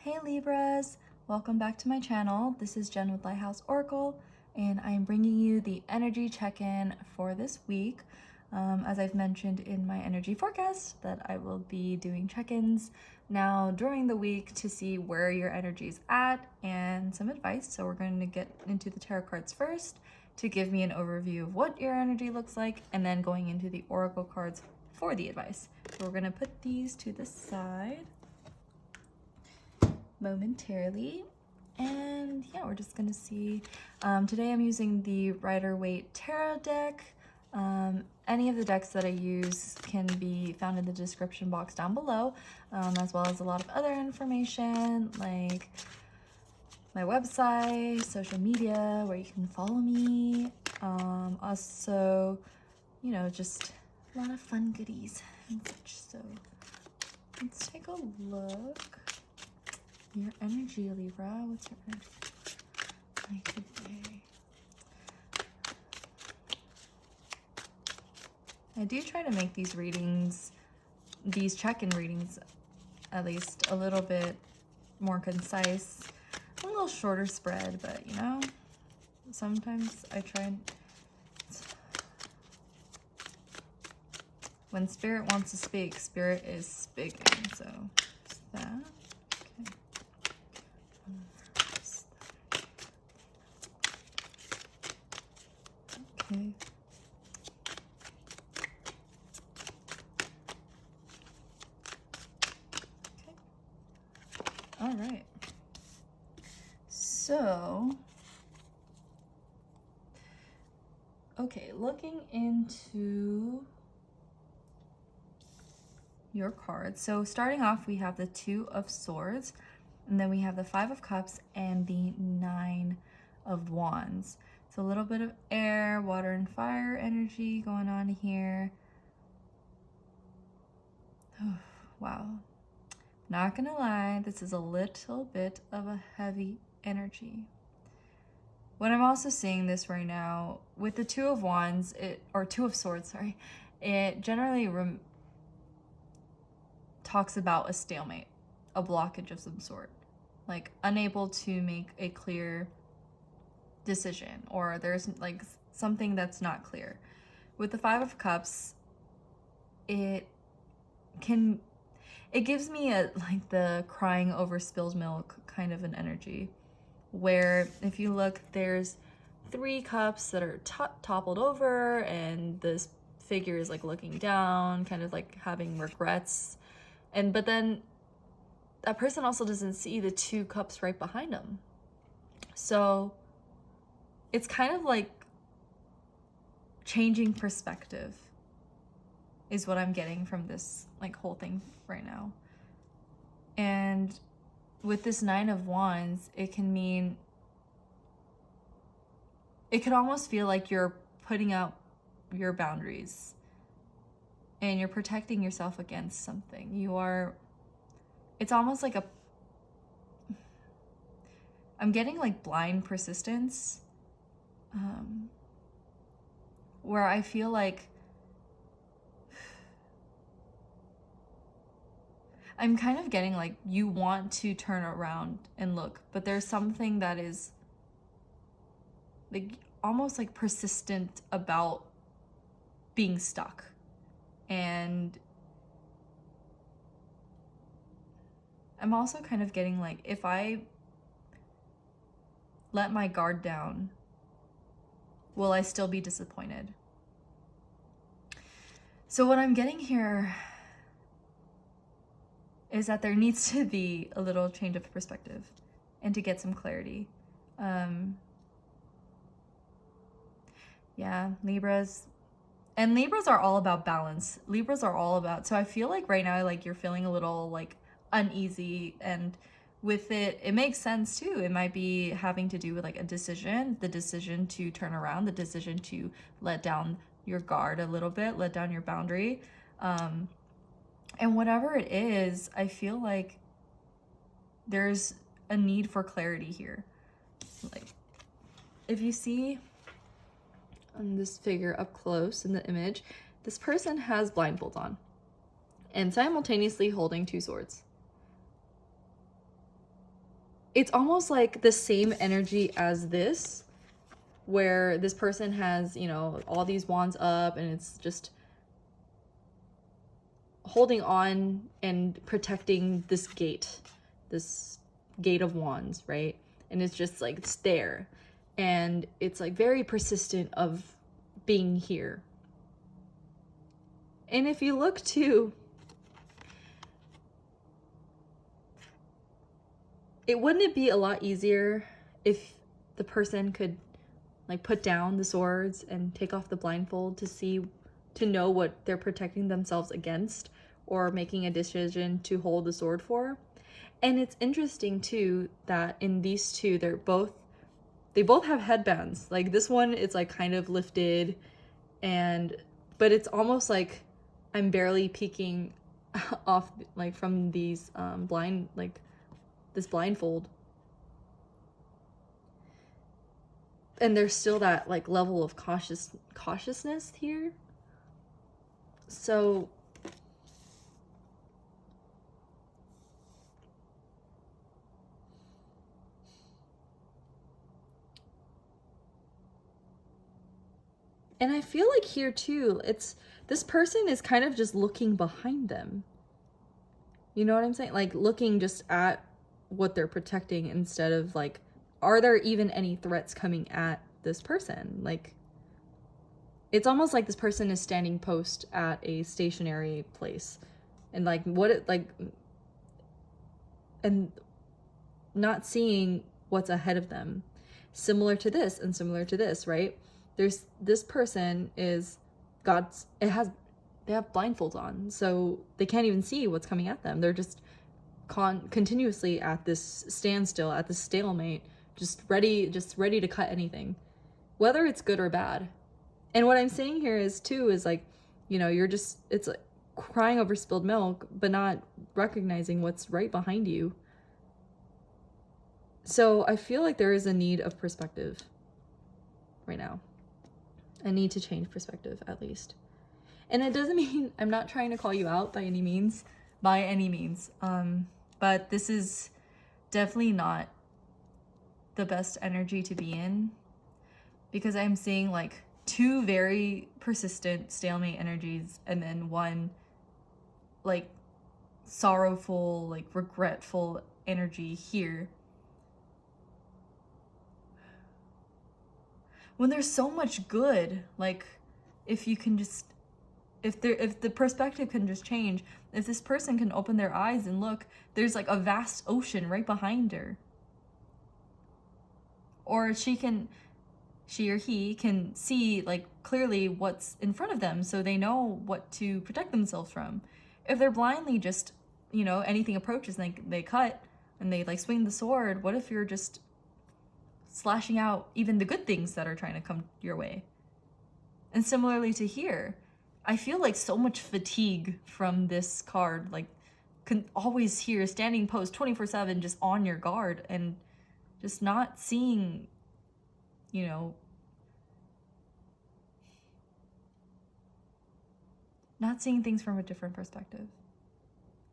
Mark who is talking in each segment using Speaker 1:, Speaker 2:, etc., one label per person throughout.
Speaker 1: Hey Libras, welcome back to my channel. This is Jen with Lighthouse Oracle, and I am bringing you the energy check-in for this week. As I've mentioned in my energy forecast, that I will be doing check-ins now during the week to see where your energy is at and some advice. So we're going to get into the tarot cards first to give me an overview of what your energy looks like, and then going into the oracle cards for the advice. So we're going to put these to the side momentarily, and yeah, we're just gonna see. Today I'm using the Rider-Waite Tarot deck. Any of the decks that I use can be found in the description box down below, as well as a lot of other information like my website, social media, where you can follow me. Also, you know, just a lot of fun goodies and such. So let's take a look. Your energy, Libra. What's your energy today? I do try to make these readings, these check-in readings, at least a little bit more concise, a little shorter spread, but you know, sometimes I try and... When Spirit wants to speak, Spirit is speaking, so just that. Okay. All right. So, okay, looking into your cards. So starting off, we have the Two of Swords, and then we have the Five of Cups and the Nine of Wands. So a little bit of air, water, and fire energy going on here. Oh, wow. Not gonna lie, this is a little bit of a heavy energy. When I'm also seeing this right now, with the Two of Wands, or Two of Swords, sorry, it generally talks about a stalemate, a blockage of some sort, like unable to make a clear decision, or there's like something that's not clear. With the Five of Cups, it gives me like the crying over spilled milk kind of an energy, where if you look, there's 3 cups that are toppled over, and this figure is like looking down, kind of like having regrets, but then that person also doesn't see the 2 cups right behind them. So it's kind of like changing perspective is what I'm getting from this like whole thing right now. And with this Nine of Wands, it can almost feel like you're putting out your boundaries and you're protecting yourself against something. It's almost like I'm getting like blind persistence, where I feel like I'm kind of getting like you want to turn around and look, but there's something that is like almost like persistent about being stuck. And I'm also kind of getting like, if I let my guard down, will I still be disappointed? So what I'm getting here is that there needs to be a little change of perspective and to get some clarity. Yeah, Libras are all about balance. Libras are all about, so I feel like right now, like you're feeling a little like uneasy, and with it makes sense too. It might be having to do with like a decision, the decision to turn around, the decision to let down your guard a little bit, let down your boundary. And whatever it is, I feel like there's a need for clarity here. Like if you see on this figure up close in the image, this person has blindfolds on and simultaneously holding 2 swords. it's almost like the same energy as this, where this person has, you know, all these wands up and it's just holding on and protecting this gate of wands, right? And it's just like, it's there. And it's like very persistent of being here. And if you look too, wouldn't it be a lot easier if the person could like put down the swords and take off the blindfold to know what they're protecting themselves against or making a decision to hold the sword for? And it's interesting too that in these two, they both have headbands. Like this one, it's like kind of lifted, but it's almost like I'm barely peeking off like from these this blindfold. And there's still that like level of cautiousness here. So and I feel like here too, this person is kind of just looking behind them. You know what I'm saying? Like looking just at what they're protecting instead of like, are there even any threats coming at this person? Like, it's almost like this person is standing post at a stationary place and like and not seeing what's ahead of them. Similar to this and similar to this, right? There's this person they have blindfolds on, so they can't even see what's coming at them. They're just continuously at this standstill, at this stalemate, just ready to cut anything, whether it's good or bad. And what I'm saying here is like, you know, it's like crying over spilled milk, but not recognizing what's right behind you. So I feel like there is a need of perspective right now. A need to change perspective, at least. And it doesn't mean I'm not trying to call you out by any means. But this is definitely not the best energy to be in, because I'm seeing like two very persistent stalemate energies and then one like sorrowful, like regretful energy here. When there's so much good, like if you can just, if the perspective can just change, if this person can open their eyes and look, there's like a vast ocean right behind her. Or she or he can see like clearly what's in front of them, so they know what to protect themselves from. If they're blindly just, you know, anything approaches and they cut and they like swing the sword, what if you're just slashing out even the good things that are trying to come your way? And similarly to here, I feel like so much fatigue from this card, like can always hear standing post 24/7, just on your guard and just not seeing, you know, not seeing things from a different perspective.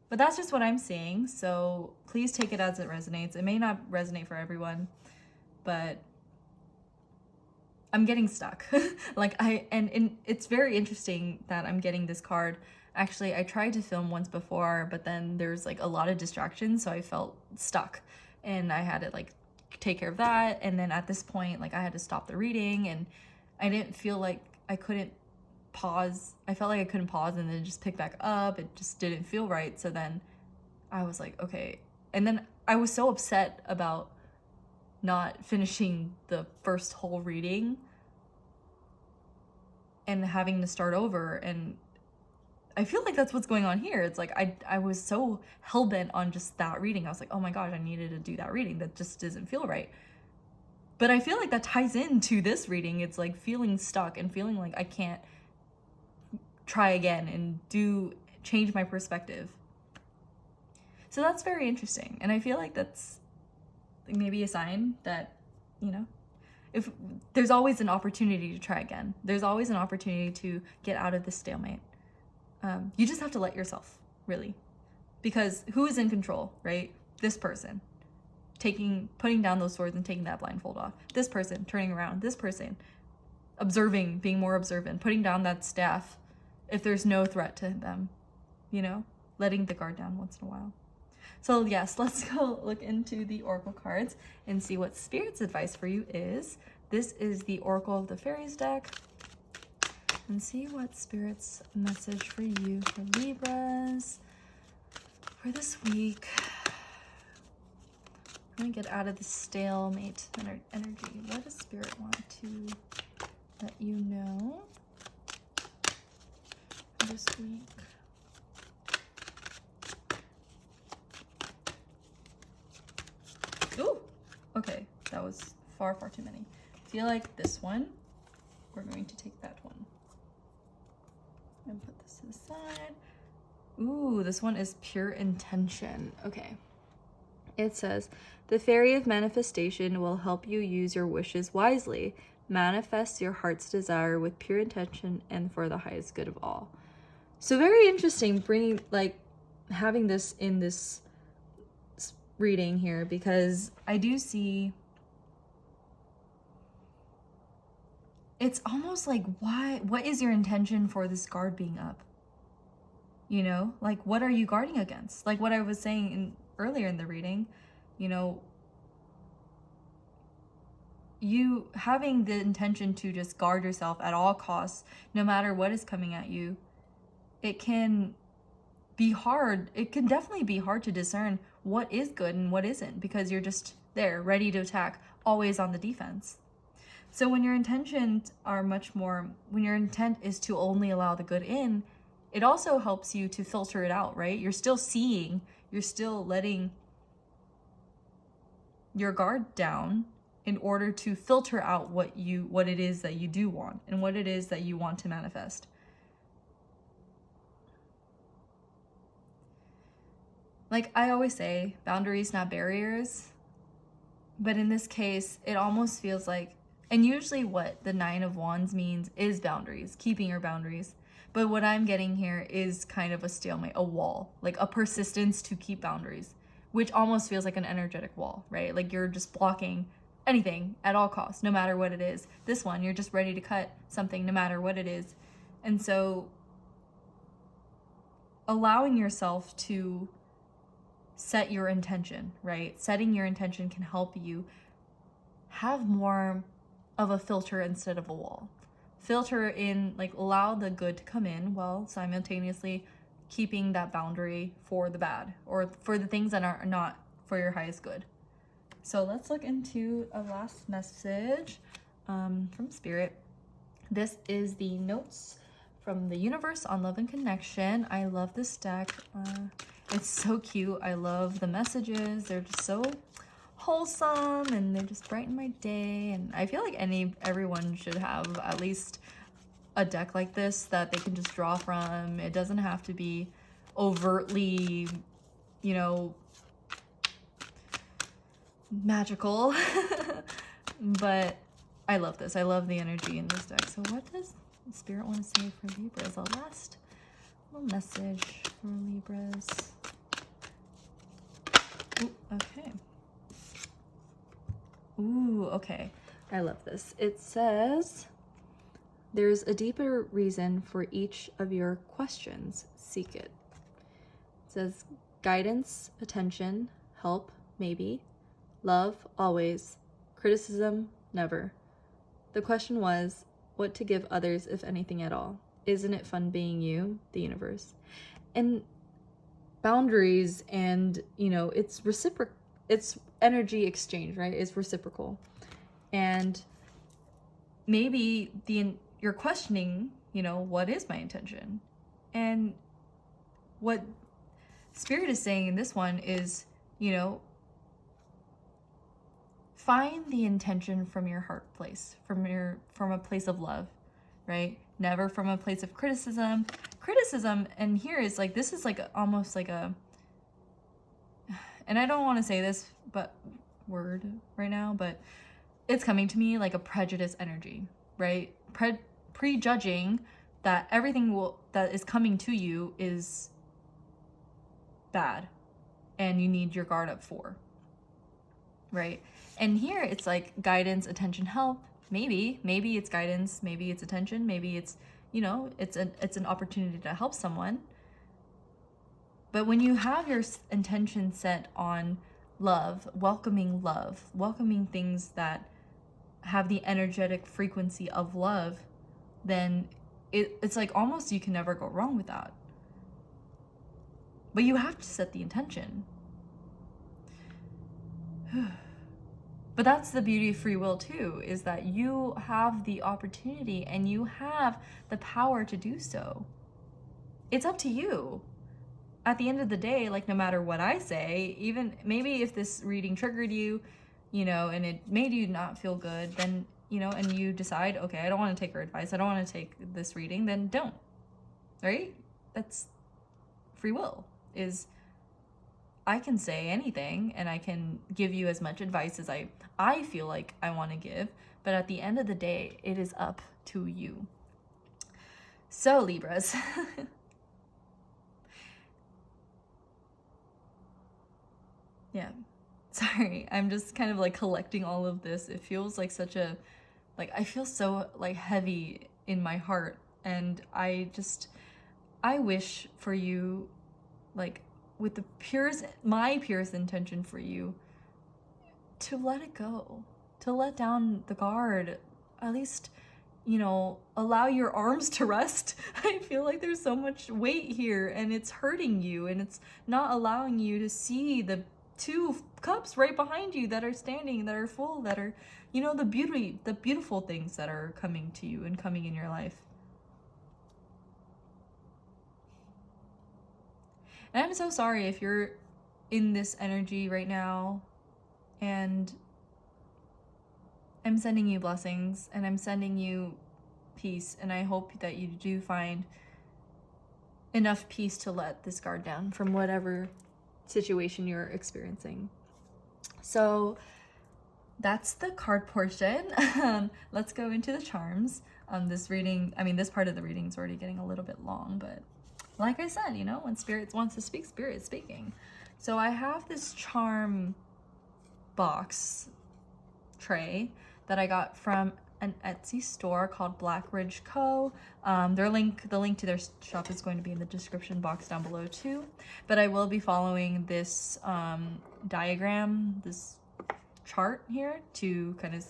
Speaker 1: But that's just what I'm seeing, so please take it as it resonates. It may not resonate for everyone, but I'm getting stuck. And it's very interesting that I'm getting this card. Actually, I tried to film once before, but then there's like a lot of distractions, so I felt stuck. And I had to like take care of that, and then at this point, like I had to stop the reading, and I didn't feel like I couldn't pause. I felt like I couldn't pause and then just pick back up. It just didn't feel right. So then I was like, okay. And then I was so upset about not finishing the first whole reading and having to start over. And I feel like that's what's going on here. It's like I was so hell-bent on just that reading. I was like, oh my gosh, I needed to do that reading. That just doesn't feel right. But I feel like that ties into this reading. It's like feeling stuck and feeling like I can't try again and change my perspective. So that's very interesting. And I feel like that's maybe a sign that, you know, if there's always an opportunity to try again. There's always an opportunity to get out of this stalemate. You just have to let yourself, really. Because who is in control, right? This person. putting down those swords and taking that blindfold off. This person turning around, this person observing, being more observant, putting down that staff if there's no threat to them, you know, letting the guard down once in a while. So yes, let's go look into the Oracle cards and see what Spirit's advice for you is. This is the Oracle of the Fairies deck. And see what Spirit's message for you for Libras for this week. I'm gonna get out of the stalemate energy. What does Spirit want to let you know this week? Ooh, okay, that was far too many. I feel like this one, we're going to take that one. And put this to the side. Ooh, this one is pure intention. Okay. It says, the fairy of manifestation will help you use your wishes wisely. Manifest your heart's desire with pure intention and for the highest good of all. So very interesting bringing, like, having this in this reading here, because I do see it's almost like, what is your intention for this guard being up? You know, like, what are you guarding against? Like what I was saying earlier in the reading, you know, you having the intention to just guard yourself at all costs, no matter what is coming at you, it can be hard. It can definitely be hard to discern what is good and what isn't, because you're just there, ready to attack, always on the defense. So when your intentions are when your intent is to only allow the good in, it also helps you to filter it out, right? You're still seeing, you're still letting your guard down in order to filter out what it is that you do want and what it is that you want to manifest. Like I always say, boundaries, not barriers. But in this case, it almost feels like, and usually what the 9 of Wands means is boundaries, keeping your boundaries. But what I'm getting here is kind of a stalemate, a wall, like a persistence to keep boundaries, which almost feels like an energetic wall, right? Like you're just blocking anything at all costs, no matter what it is. This one, you're just ready to cut something no matter what it is. And so allowing yourself to set your intention, right? Setting your intention can help you have more of a filter instead of a wall. Filter in, like, allow the good to come in while simultaneously keeping that boundary for the bad or for the things that are not for your highest good. So let's look into a last message from Spirit. This is the notes from the universe on love and connection. I love this deck. It's so cute. I love the messages. They're just so wholesome and they just brighten my day. And I feel like everyone should have at least a deck like this that they can just draw from. It doesn't have to be overtly, you know, magical. But I love this. I love the energy in this deck. So what does Spirit want to say for Libras? A last little message for Libras. Ooh, okay. Ooh, okay. I love this. It says, there's a deeper reason for each of your questions. Seek it. It says, guidance, attention, help, maybe, love, always, criticism, never. The question was, what to give others, if anything at all? Isn't it fun being you, the universe? And boundaries and, you know, it's reciprocal. It's energy exchange, right? It's reciprocal. And maybe you're questioning, you know, what is my intention? And what Spirit is saying in this one is, you know, find the intention from your heart place, from a place of love, right? Never from a place of criticism. Criticism, and here is like, this is like almost like a, and I don't want to say this word right now, but it's coming to me like a prejudice energy, right? Prejudging that everything that is coming to you is bad and you need your guard up for. right? And here it's like guidance, attention, help. Maybe it's guidance, maybe it's attention, maybe it's, you know, it's an opportunity to help someone. But when you have your intention set on love, welcoming things that have the energetic frequency of love, then it's like almost you can never go wrong with that. But you have to set the intention. But that's the beauty of free will too, is that you have the opportunity and you have the power to do so. It's up to you. At the end of the day, like no matter what I say, even maybe if this reading triggered you, you know, and it made you not feel good, then, you know, and you decide, okay, I don't want to take her advice, I don't want to take this reading, then don't. Right? That's free will, is I can say anything and I can give you as much advice as I feel like I want to give, but at the end of the day, it is up to you. So Libras, yeah, sorry, I'm just kind of like collecting all of this. It feels like such a, like I feel so like heavy in my heart, and I wish for you, like with the my purest intention for you, to let it go, to let down the guard, at least, you know, allow your arms to rest. I feel like there's so much weight here and it's hurting you and it's not allowing you to see the 2 cups right behind you that are standing, that are full, that are, you know, the beautiful things that are coming to you and coming in your life. And I'm so sorry if you're in this energy right now, and I'm sending you blessings and I'm sending you peace, and I hope that you do find enough peace to let this guard down from whatever situation you're experiencing. So that's the card portion. Let's go into the charms. This reading, I mean, this part of the reading is already getting a little bit long, but like I said, you know, when Spirit wants to speak, Spirit is speaking. So I have this charm box tray that I got from an Etsy store called Black Ridge Co. The link to their shop is going to be in the description box down below too. But I will be following this diagram, this chart here, to kind of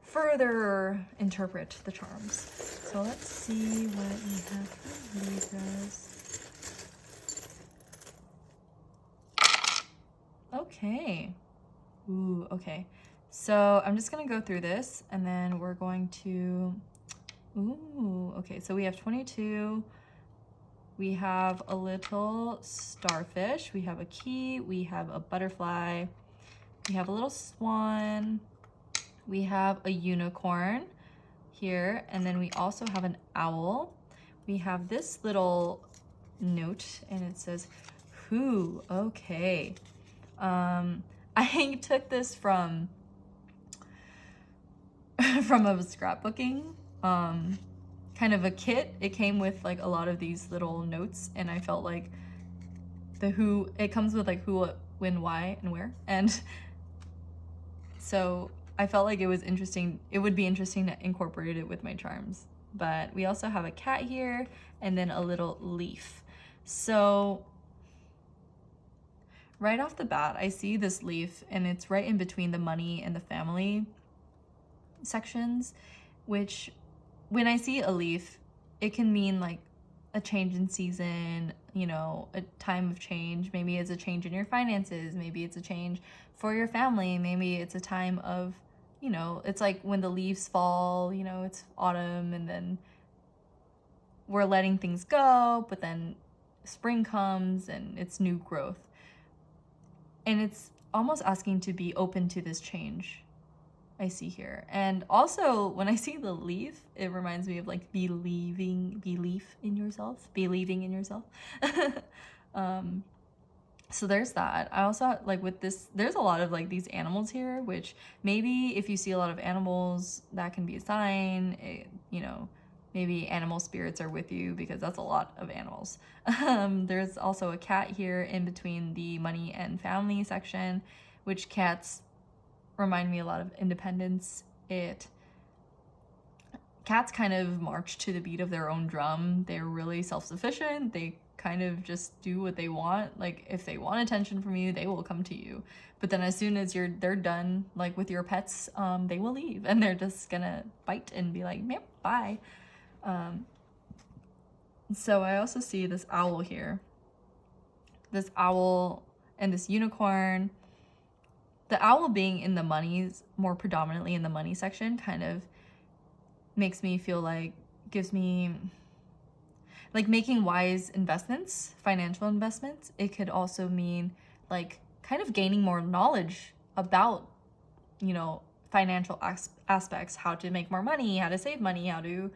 Speaker 1: further interpret the charms. So let's see what we have for Libras. Okay. Ooh, okay. So I'm just gonna go through this and then we're going to, ooh, okay, so we have 22, we have a little starfish, we have a key, we have a butterfly, we have a little swan, we have a unicorn here, and then we also have an owl. We have this little note and it says, who, okay. I took this from a scrapbooking kind of a kit. It came with like a lot of these little notes, and I felt like the who, it comes with like who, when, why, and where, and so I felt like it was interesting. It would be interesting to incorporate it with my charms. But we also have a cat here and then a little leaf. So right off the bat, I see this leaf and it's right in between the money and the family sections, which when I see a leaf, it can mean like a change in season, you know, a time of change. Maybe it's a change in your finances. Maybe it's a change for your family. Maybe it's a time of, you know, it's like when the leaves fall, you know, it's autumn and then we're letting things go, but then spring comes and it's new growth. And it's almost asking to be open to this change I see here. And also when I see the leaf, it reminds me of like belief in yourself. So there's that. I also like with this, there's a lot of like these animals here, which maybe if you see a lot of animals, that can be a sign. You know, maybe animal spirits are with you because that's a lot of animals. There's also a cat here in between the money and family section, which cats remind me a lot of independence. Cats kind of march to the beat of their own drum. They're really self-sufficient. They kind of just do what they want. Like if they want attention from you, they will come to you. But then as soon as they're done, like with your pets, they will leave and they're just gonna bite and be like, yep, bye. So I also see this owl here. This owl and this unicorn. The owl being in the monies, more predominantly in the money section, kind of makes me feel like, gives me like making wise investments, financial investments. It could also mean like kind of gaining more knowledge about, financial aspects, how to make more money, how to save money, how to,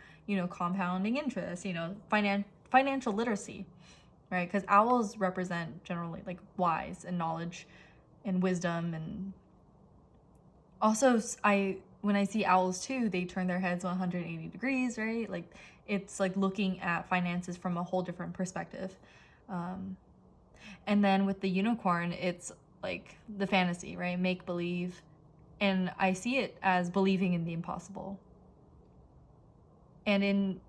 Speaker 1: compounding interest, financial literacy, right? Because owls represent generally like wise and knowledge and wisdom. And also when I see owls too, they turn their heads 180 degrees, right? Like it's like looking at finances from a whole different perspective. And then with the unicorn, it's like the fantasy, right? Make believe. And I see it as believing in the impossible. And in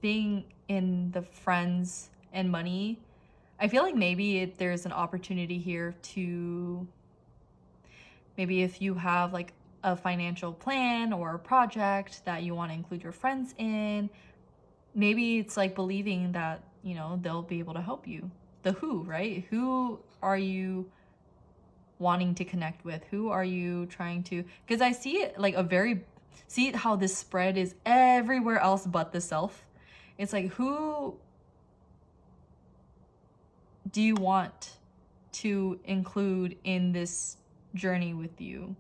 Speaker 1: being in the friends and money, I feel like maybe there's an opportunity here to, maybe if you have like a financial plan or a project that you want to include your friends in, maybe it's like believing that, they'll be able to help you. The who, right? Who are you wanting to connect with? Who are you trying to, because I see it like see how this spread is everywhere else but the self. It's like, who do you want to include in this journey with you?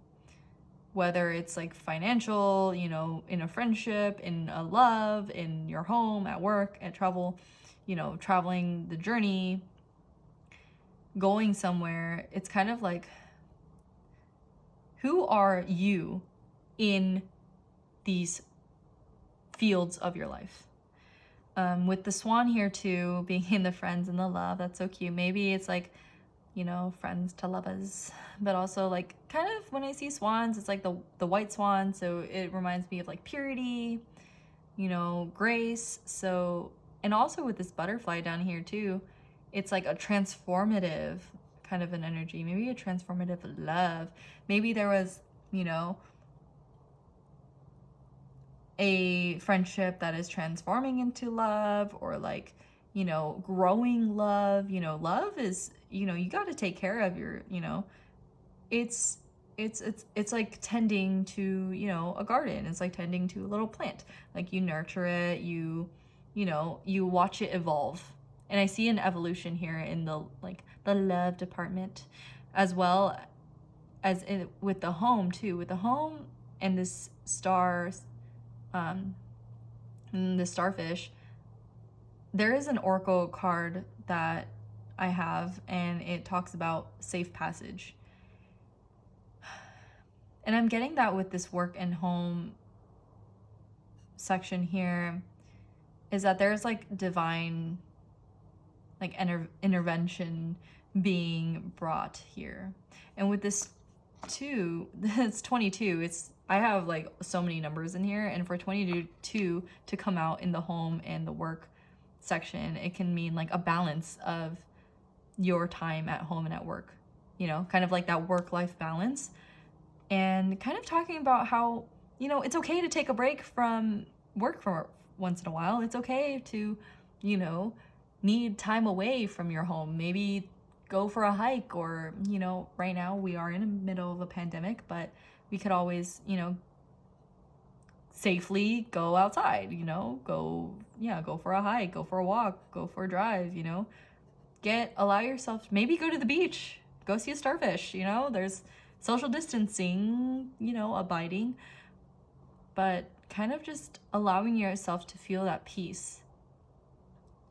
Speaker 1: Whether it's like financial, in a friendship, in a love, in your home, at work, at travel, traveling the journey, going somewhere. It's kind of like, who are you in these fields of your life? With the swan here too, being in the friends and the love, that's so cute. Maybe it's like, friends to lovers, but also like kind of when I see swans, it's like the white swan. So it reminds me of like purity, grace. So, and also with this butterfly down here too, it's like a transformative kind of an energy, maybe a transformative love. Maybe there was, a friendship that is transforming into love, or like, growing love. Love is, you got to take care of your, it's like tending to, a garden. It's like tending to a little plant. Like you nurture it, you watch it evolve. And I see an evolution here in the love department, as well as with the home too. With the home and this stars, and the starfish, there is an oracle card that I have, and it talks about safe passage. And I'm getting that with this work and home section here, is that there's like divine like intervention being brought here. And with this 2, it's 22. I have like so many numbers in here, and for 22 to come out in the home and the work section, it can mean like a balance of your time at home and at work, kind of like that work-life balance. And kind of talking about how, it's okay to take a break from work for once in a while. It's okay to, need time away from your home. Maybe go for a hike, or, right now we are in the middle of a pandemic, but we could always, safely go outside, go for a hike, go for a walk, go for a drive, allow yourself, maybe go to the beach, go see a starfish, there's social distancing, abiding, but kind of just allowing yourself to feel that peace.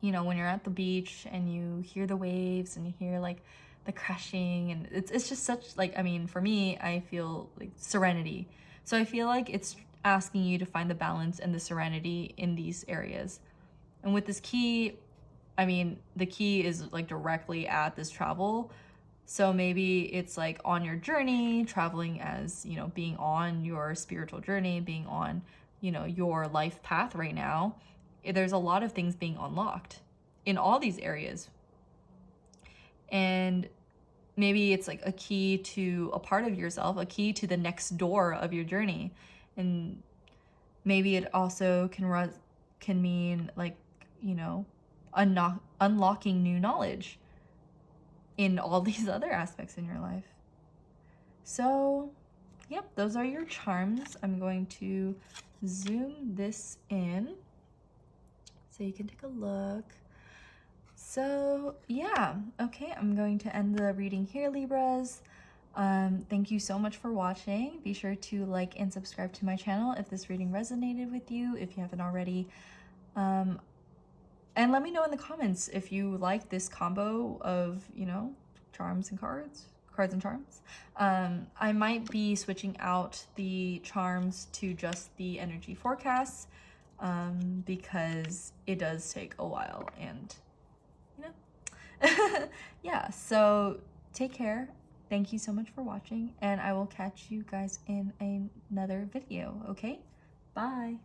Speaker 1: When you're at the beach and you hear the waves and you hear like the crashing, and it's just such like, for me, I feel like serenity. So I feel like it's asking you to find the balance and the serenity in these areas. And with this key, the key is like directly at this travel, So maybe it's like on your journey, traveling as, being on your spiritual journey, being on, your life path right now. There's a lot of things being unlocked in all these areas. And maybe it's like a key to a part of yourself, a key to the next door of your journey. And maybe it also can mean like, unlocking new knowledge in all these other aspects in your life. So, yep, those are your charms. I'm going to zoom this in so you can take a look. So, yeah, okay, I'm going to end the reading here, Libras. Thank you so much for watching. Be sure to like and subscribe to my channel if this reading resonated with you, if you haven't already. And let me know in the comments if you like this combo of, charms and cards and charms. I might be switching out the charms to just the energy forecasts because it does take a while and, yeah, so take care. Thank you so much for watching, and I will catch you guys in another video, okay? Bye.